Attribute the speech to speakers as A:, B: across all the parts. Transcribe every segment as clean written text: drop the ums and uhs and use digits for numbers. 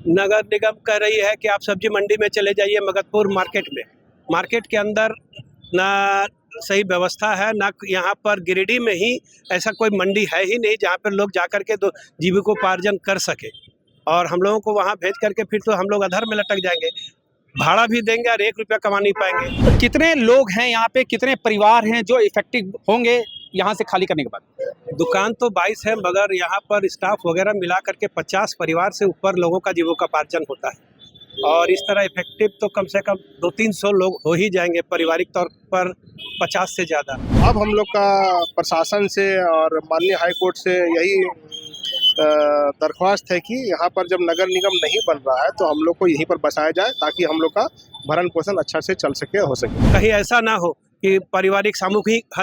A: नगर निगम कह रही है कि आप सब्जी मंडी में चले जाइए मगधपुर मार्केट में। मार्केट के अंदर ना सही व्यवस्था है, ना यहाँ पर गिरिडीह में ही ऐसा कोई मंडी है ही नहीं जहाँ पर लोग जाकर के तो जीविकोपार्जन कर सके। और हम लोगों को वहाँ भेज करके फिर तो हम लोग अधर में लटक जाएंगे, भाड़ा भी देंगे और 1 रुपया कमा नहीं पाएंगे।
B: कितने लोग हैं यहाँ पे, कितने परिवार हैं जो इफेक्टिव होंगे यहाँ से खाली करने के बाद?
A: दुकान तो 22 है, मगर यहाँ पर स्टाफ वगैरह मिला करके 50 परिवार से ऊपर लोगों का जीविकोपार्जन होता है। और इस तरह इफेक्टिव तो कम से कम 200-300 लोग हो ही जाएंगे, पारिवारिक तौर पर 50 से ज़्यादा।
C: अब हम लोग का प्रशासन से और माननीय हाई कोर्ट से यही दरख्वास्त है कि यहाँ पर जब नगर निगम नहीं बन रहा है तो हम लोग को यहीं पर बसाया जाए ताकि हम लोग का भरण पोषण अच्छा से चल सके, हो सके।
A: कहीं ऐसा ना हो कि पारिवारिक सामूहिक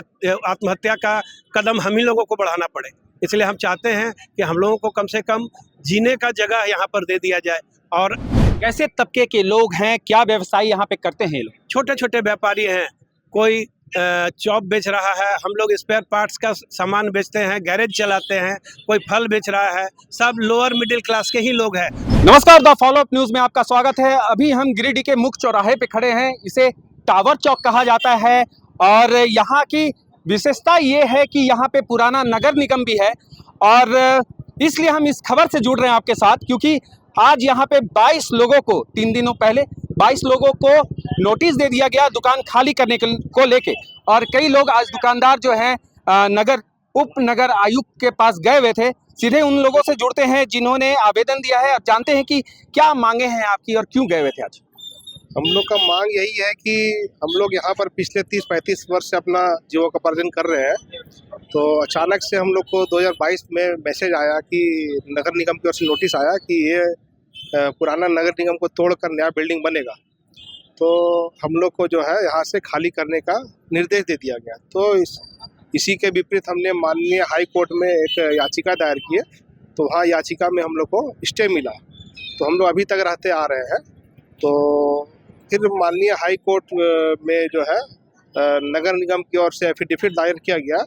A: आत्महत्या का कदम हम ही लोगों को बढ़ाना पड़े। इसलिए हम चाहते हैं कि हम लोगों को कम से कम जीने का जगह यहाँ पर दे दिया जाए। और
B: कैसे तबके के लोग हैं, क्या व्यवसाय यहाँ पे करते हैं लोग?
A: छोटे छोटे व्यापारी हैं, कोई चॉप बेच रहा है, हम लोग स्पेयर पार्ट्स का सामान बेचते हैं, गैरेज चलाते हैं, कोई फल बेच रहा है, सब लोअर मिडिल क्लास के ही लोग हैं।
B: नमस्कार, द फॉलोअप न्यूज में आपका स्वागत है। अभी हम गिरिडीह के मुख्य चौराहे पे खड़े हैं। इसे टावर चौक कहा जाता है और यहाँ की विशेषता ये है कि यहाँ पे पुराना नगर निगम भी है। और इसलिए हम इस खबर से जुड़ रहे हैं आपके साथ, क्योंकि आज यहाँ पे 22 लोगों को 3 दिनों पहले 22 लोगों को नोटिस दे दिया गया दुकान खाली करने को लेके। और कई लोग आज दुकानदार जो हैं नगर उप नगर आयुक्त के पास गए हुए थे। सीधे उन लोगों से जुड़ते हैं जिन्होंने आवेदन दिया है और जानते हैं कि क्या मांगे हैं आपकी और क्यों गए हुए थे आज।
C: हम लोग का मांग यही है कि हम लोग यहाँ पर पिछले 30-35 वर्ष से अपना जीविकोपार्जन कर रहे हैं। तो अचानक से हम लोग को 2022 में मैसेज आया कि नगर निगम की ओर से नोटिस आया कि ये पुराना नगर निगम को तोड़कर नया बिल्डिंग बनेगा। तो हम लोग को जो है यहाँ से खाली करने का निर्देश दे दिया गया। तो इसी के विपरीत हमने माननीय हाई कोर्ट में एक याचिका दायर की है। तो वहाँ याचिका में हम लोग को स्टे मिला, तो हम लोग अभी तक रहते आ रहे हैं। तो फिर माननीय हाई कोर्ट में जो है नगर निगम की ओर से एफिडेविट दायर किया गया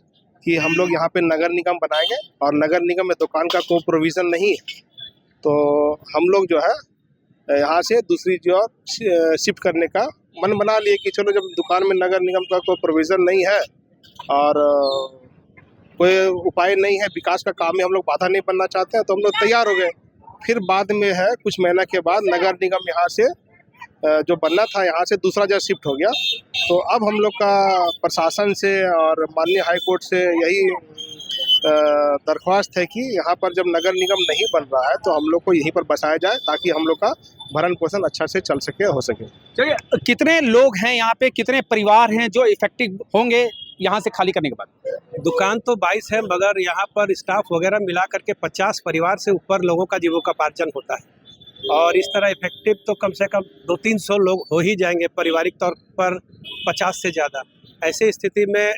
C: कि हम लोग यहाँ पे नगर निगम बनाएंगे और नगर निगम में दुकान का कोई प्रोविज़न नहीं है। तो हम लोग जो है यहाँ से दूसरी जगह शिफ्ट करने का मन बना लिए कि चलो, जब दुकान में नगर निगम का कोई प्रोविज़न नहीं है और कोई उपाय नहीं है, विकास का काम में हम लोग बाधा नहीं बनना चाहते हैं, तो हम लोग तैयार हो गए। फिर बाद में है कुछ महीना के बाद नगर निगम यहाँ से जो बनना था यहाँ से दूसरा जगह शिफ्ट हो गया। तो अब हम लोग का प्रशासन से और माननीय हाई कोर्ट से यही दरख्वास्त है कि यहाँ पर जब नगर निगम नहीं बन रहा है तो हम लोग को यहीं पर बसाया जाए ताकि हम लोग का भरण पोषण अच्छा से चल सके, हो सके।
B: चलिए, कितने लोग हैं यहाँ पे, कितने परिवार हैं जो इफेक्टिव होंगे यहाँ से खाली करने के बाद?
A: दुकान तो 22 है, मगर यहाँ पर स्टाफ वगैरह मिला करके 50 परिवार से ऊपर लोगों का जीविकोपार्जन होता है। और इस तरह इफेक्टिव तो कम से कम 200-300 लोग हो ही जाएंगे, पारिवारिक तौर पर 50 से ज़्यादा। ऐसी स्थिति में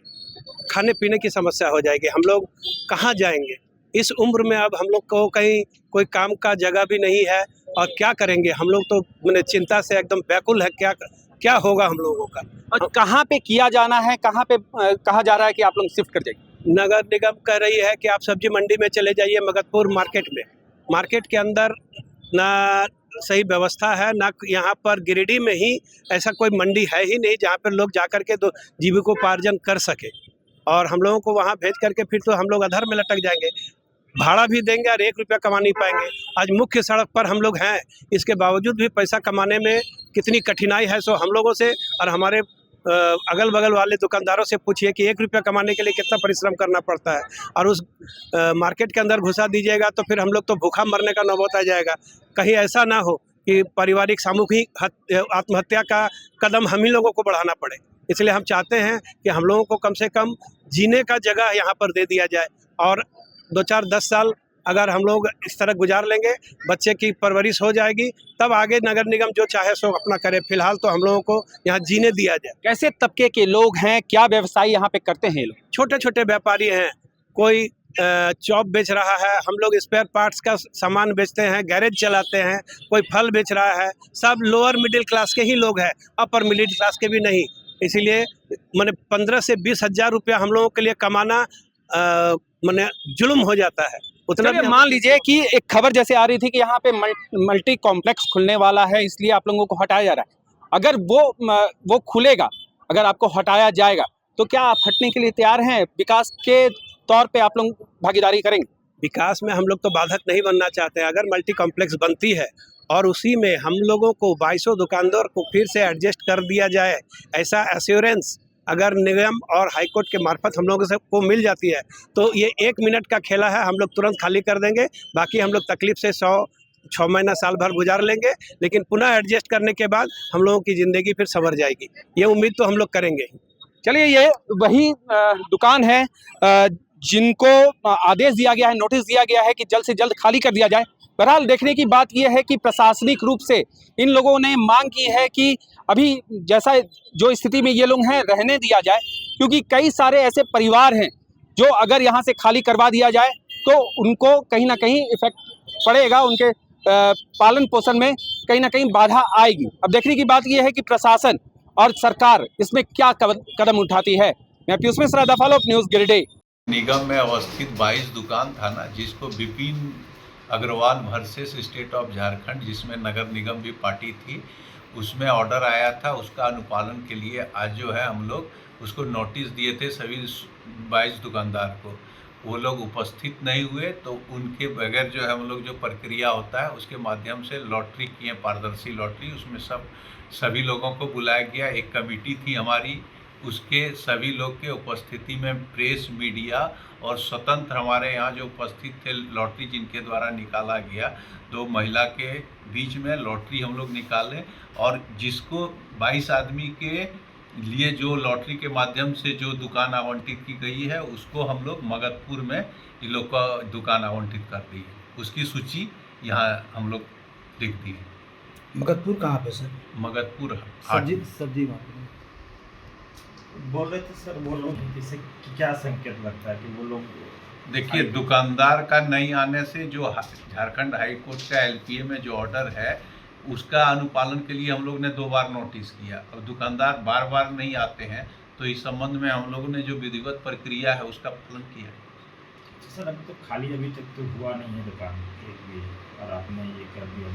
A: खाने पीने की समस्या हो जाएगी, हम लोग कहाँ जाएंगे? इस उम्र में अब हम लोग को कहीं कोई काम का जगह भी नहीं है और क्या करेंगे? हम लोग तो मैंने चिंता से एकदम व्याकुल है, क्या होगा हम लोगों का।
B: और कहाँ पे किया जाना है, कहाँ पे कहा जा रहा है कि आप लोग शिफ्ट कर जाएंगे?
A: नगर निगम कह रही है कि आप सब्जी मंडी में चले जाइए मगधपुर मार्केट में। मार्केट के अंदर ना सही व्यवस्था है, ना यहाँ पर गिरिडीह में ही ऐसा कोई मंडी है ही नहीं जहाँ पर लोग जाकर के तो जीविकोपार्जन कर सके। और हम लोगों को वहाँ भेज करके फिर तो हम लोग अधर में लटक जाएंगे, भाड़ा भी देंगे और 1 रुपया कमा नहीं पाएंगे। आज मुख्य सड़क पर हम लोग हैं, इसके बावजूद भी पैसा कमाने में कितनी कठिनाई है। सो हम लोगों से और हमारे अगल बगल वाले दुकानदारों से पूछिए कि 1 रुपया कमाने के लिए कितना परिश्रम करना पड़ता है। और उस मार्केट के अंदर घुसा दीजिएगा तो फिर हम लोग तो भूखा मरने का नौबत आ जाएगा। कहीं ऐसा ना हो कि पारिवारिक सामूहिक आत्महत्या का कदम हम ही लोगों को बढ़ाना पड़े। इसलिए हम चाहते हैं कि हम लोगों को कम से कम जीने का जगह यहाँ पर दे दिया जाए। और 2-4-10 साल अगर हम लोग इस तरह गुजार लेंगे, बच्चे की परवरिश हो जाएगी, तब आगे नगर निगम जो चाहे सो अपना करे। फिलहाल तो हम लोगों को यहाँ जीने दिया जाए।
B: कैसे तबके के लोग हैं, क्या व्यवसाय यहाँ पे करते हैं लोग?
A: छोटे छोटे व्यापारी हैं, कोई चॉप बेच रहा है, हम लोग स्पेयर पार्ट्स का सामान बेचते हैं, गैरेज चलाते हैं, कोई फल बेच रहा है, सब लोअर मिडिल क्लास के ही लोग हैं, अपर मिडिल क्लास के भी नहीं। इसीलिए मैंने 15 से 20 हज़ार रुपया हम लोगों के लिए कमाना मैंने जुल्म हो जाता है। उतना
B: चलिए,
A: भी
B: मान लीजिए कि एक खबर जैसे आ रही थी कि यहाँ पे मल्टी कॉम्प्लेक्स खुलने वाला है, इसलिए आप लोगों को हटाया जा रहा है। अगर वो खुलेगा, अगर आपको हटाया जाएगा, तो क्या आप हटने के लिए तैयार हैं? विकास के तौर पे आप लोग भागीदारी करेंगे?
A: विकास में हम लोग तो बाधक नहीं बनना चाहते हैं। अगर मल्टी कॉम्प्लेक्स बनती है और उसी में हम लोगों को 2200 दुकानदार को फिर से एडजस्ट कर दिया जाए, ऐसा एश्योरेंस अगर निगम और हाईकोर्ट के मार्फत हम लोगों को मिल जाती है, तो ये 1 मिनट का खेला है, हम लोग तुरंत खाली कर देंगे। बाकी हम लोग तकलीफ से 6 महीना साल भर गुजार लेंगे, लेकिन पुनः एडजस्ट करने के बाद हम लोगों की ज़िंदगी फिर संवर जाएगी। ये उम्मीद तो हम लोग करेंगे।
B: चलिए, ये वही दुकान है जिनको आदेश दिया गया है, नोटिस दिया गया है कि जल्द से जल्द खाली कर दिया जाए। बहरहाल देखने की बात यह है कि प्रशासनिक रूप से इन लोगों ने मांग की है कि अभी जैसा जो स्थिति में ये लोग हैं रहने दिया जाए, क्योंकि कई सारे ऐसे परिवार हैं जो अगर यहाँ से खाली करवा दिया जाए तो उनको कहीं ना कहीं इफेक्ट पड़ेगा, उनके पालन पोषण में कहीं ना कहीं बाधा आएगी। अब देखने की बात यह है कि प्रशासन और सरकार इसमें क्या कदम उठाती है। मैं Piyush Mishra, the follow up news, Giridih.
D: निगम में अवस्थित 22 दुकान था ना, जिसको Vipin Agarwal versus state of Jharkhand, जिसमें नगर निगम भी पार्टी थी, उसमें ऑर्डर आया था। उसका अनुपालन के लिए आज जो है हम लोग उसको नोटिस दिए थे सभी 22 दुकानदार को। वो लोग उपस्थित नहीं हुए, तो उनके बगैर जो है हम लोग जो प्रक्रिया होता है उसके माध्यम से लॉटरी किए, पारदर्शी लॉटरी। उसमें सभी लोगों को बुलाया गया। एक कमेटी थी हमारी, उसके सभी लोग के उपस्थिति में प्रेस, मीडिया और स्वतंत्र हमारे यहाँ जो उपस्थित थे, लॉटरी जिनके द्वारा निकाला गया, 2 महिला के बीच में लॉटरी हम लोग निकाले। और जिसको 22 आदमी के लिए जो लॉटरी के माध्यम से जो दुकान आवंटित की गई है, उसको हम लोग मगधपुर में इन लोग का दुकान आवंटित कर दी है। उसकी सूची यहाँ हम लोग लिख दी है।
E: मगधपुर कहाँ पे सर?
D: मगधपुर
E: सब्जी मार्केट।
F: बोल रहे थे सर, वो लोग इससे क्या संकेत लगता है कि वो लोग,
D: देखिए, दुकानदार का नहीं आने से जो झारखंड हाई कोर्ट का एलपीए में जो ऑर्डर है उसका अनुपालन के लिए हम लोग ने 2 बार नोटिस किया। और दुकानदार बार बार नहीं आते हैं, तो इस संबंध में हम लोगों ने जो विधिवत प्रक्रिया है उसका पालन किया।
F: सर अभी तो खाली अभी तक तो हुआ नहीं है दुकान एक भी, और आपने ये कर दिया।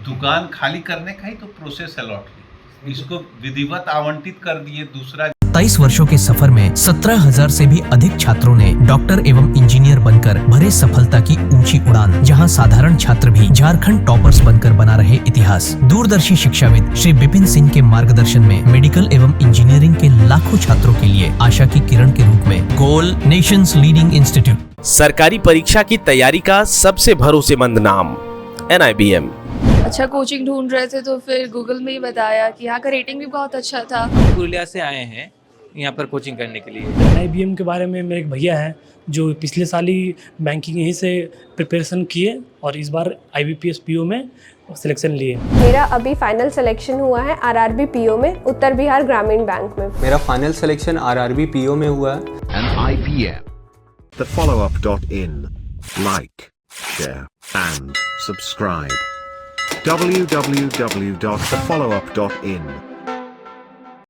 D: दुकान खाली करने का ही तो प्रोसेस है लॉटरी, इसको विधिवत आवंटित कर दिए। दूसरा
G: 27 वर्षों के सफर में 17,000 से भी अधिक छात्रों ने डॉक्टर एवं इंजीनियर बनकर भरे सफलता की ऊंची उड़ान। जहां साधारण छात्र भी झारखंड टॉपर्स बनकर बना रहे इतिहास। दूरदर्शी शिक्षाविद श्री विपिन सिंह के मार्गदर्शन में मेडिकल एवं इंजीनियरिंग के लाखों छात्रों के लिए आशा की किरण के रूप में गोल, नेशंस लीडिंग इंस्टीट्यूट।
H: सरकारी परीक्षा की तैयारी का सबसे भरोसेमंद नाम NIBM।
I: अच्छा कोचिंग ढूंढ रहे थे तो फिर गूगल में ही बताया कि यहाँ का रेटिंग भी बहुत अच्छा था।
J: पुरुलिया से आए हैं यहाँ पर कोचिंग करने के लिए।
K: NIBM के बारे में मेरे एक भैया हैं जो पिछले साल ही बैंकिंग यहीं से प्रिपरेशन किए और इस बार IBPS PO में सिलेक्शन लिए।
L: मेरा अभी फाइनल सिलेक्शन हुआ है RRB PO में, उत्तर बिहार ग्रामीण बैंक में।
M: मेरा फाइनल सिलेक्शन RRB PO में हुआ है।
N: NIBM, thefollowup.in, like, share and subscribe. www.thefollowup.in